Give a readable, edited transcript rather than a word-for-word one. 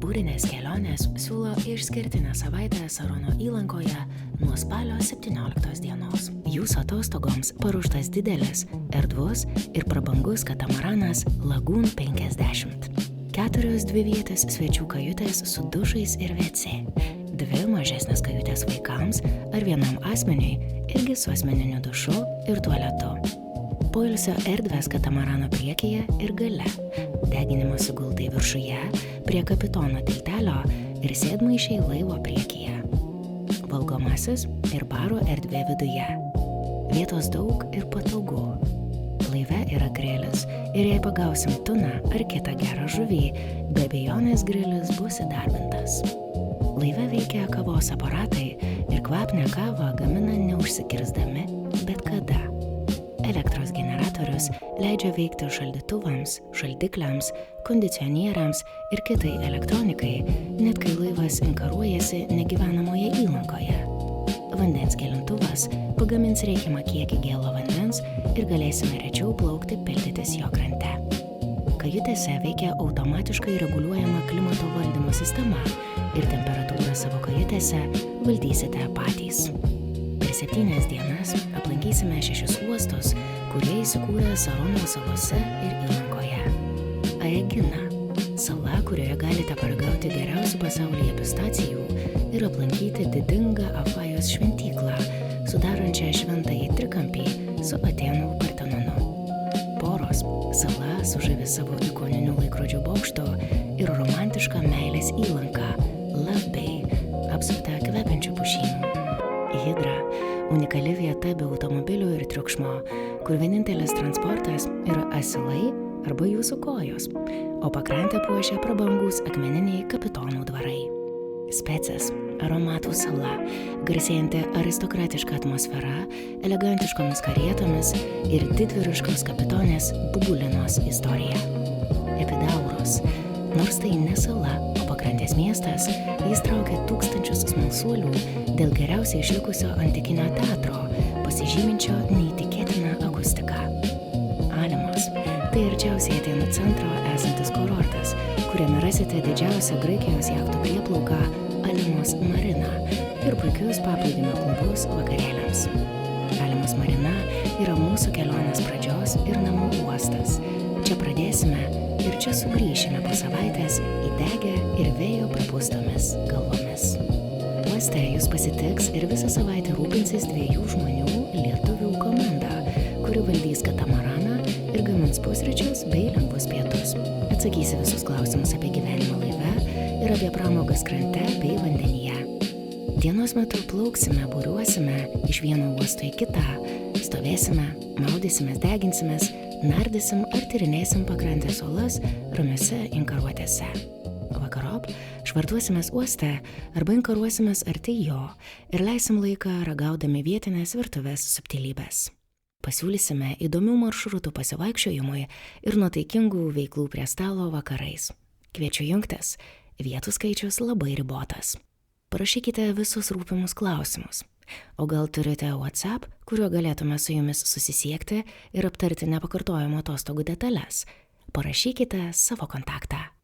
Burinės kelionės siūlo išskirtinę savaitę Sarono įlankoje nuo spalio 17 dienos. Jūsų atostogoms paruoštas didelis, erdvus ir prabangus katamaranas Lagoon 50. 4 dvivietės svečių kajutės su dušais ir WC. 2 mažesnės kajutės vaikams ar vienam asmeniui irgi su asmeniniu dušu ir tualetu. Poilsio erdvės katamarano priekyje ir gale. Deginimas gultai viršuje, prie kapitono tiltelio ir sėdmaišiai laivo priekyje. Valgomasis ir baro erdvė viduje. Vietos daug ir patogu. Laive yra grilis ir jei pagausim tuną ar kitą gerą žuvį, be abejonės grilis bus įdarbintas. Laive veikia kavos aparatai ir kvapnią kavą gamina neužsikirsdami bet kada. Elektros generatorius leidžia veikti šaldytuvams, šaldikliams, kondicionieriams ir kitai elektronikai, net kai laivas inkaruojasi negyvenamoje įlankoje. Vandens gelintuvas pagamins reikiamą kiekį gėlo vandens ir galėsime rečiau plaukti pildytis jo krante. Kajutėse veikia automatiškai reguliuojama klimato valdymo sistema ir temperatūrą savo kajutėse valdysite patys. Per 7 dienas aplankysime 6 uostus, kurie įsikūrę Sarono salose ir įlankoje. Aegina – sala, kurioje galite paragauti geriausių pasaulyje pistacijų ir aplankyti didingą Afajos šventyklą, sudarančią šventąjį trikampį su Atėnų Partenonu. Poros – sala sužavi savo ikoniniu laikrodžių bokštu ir romantiška meilės įlanka Love Bay, apsupta kvepiančių pušynų. Hidra – unikali vieta be automobilių ir triukšmo, kur vienintelis transportas yra asilai arba jūsų kojos, o pakrantę puošia prabangūs akmeniniai kapitonų dvarai. Specas – aromatų sala, garsėjanti aristokratiška atmosfera, elegantiškomis karietomis ir didvyriškos kapitonės Bubulinos istorija. Epidauros – nors tai ne sala, o pakrantės miestas, jis traukia tūkstančius smalsuolių dėl geriausiai išlikusio antikinio teatro, pasižyminčio neįtikėtiną akustiką. Alimos – tai arčiausiai Atėnų centro esantis kurortas, kuriame rasite didžiausią Graikijos jachtų prieplauką Alimos Marina ir puikius paplūdimio klubus vakarėliams. Alimos Marina yra mūsų kelionės pradžios ir namų uostas. Čia pradėsime ir čia sugrįšime po savaitės įdegę ir vėjo prapustomis galvomis. Uoste jūs pasitiks ir visą savaitę rūpinsis 2 žmonių lietuvių komanda, kuri valdys katamaraną ir gamins pusryčius bei lengvus pietus. Atsakysi visus klausimus apie gyvenimą laive ir apie pramogas krante bei vandenyje. Dienos metu plauksime, būriuosime iš vieno uosto į kitą, stovėsime, maudysimės, deginsimės, nardysim ar tyrinėsim pakrantės olas ramiose inkaruotėse. Vakarop švartuosimės uoste arba inkaruosimės arti jo ir leisim laiką ragaudami vietinės virtuvės subtilybės. Pasiūlysime įdomių maršrutų pasivaikščiojimui ir nuotaikingų veiklų prie stalo vakarais. Kviečiu jungtis, vietų skaičius labai ribotas. Parašykite visus rūpimus klausimus. O gal turite WhatsApp, kuriuo galėtume su jumis susisiekti ir aptarti nepakartojamo atostogų detalės? Parašykite savo kontaktą.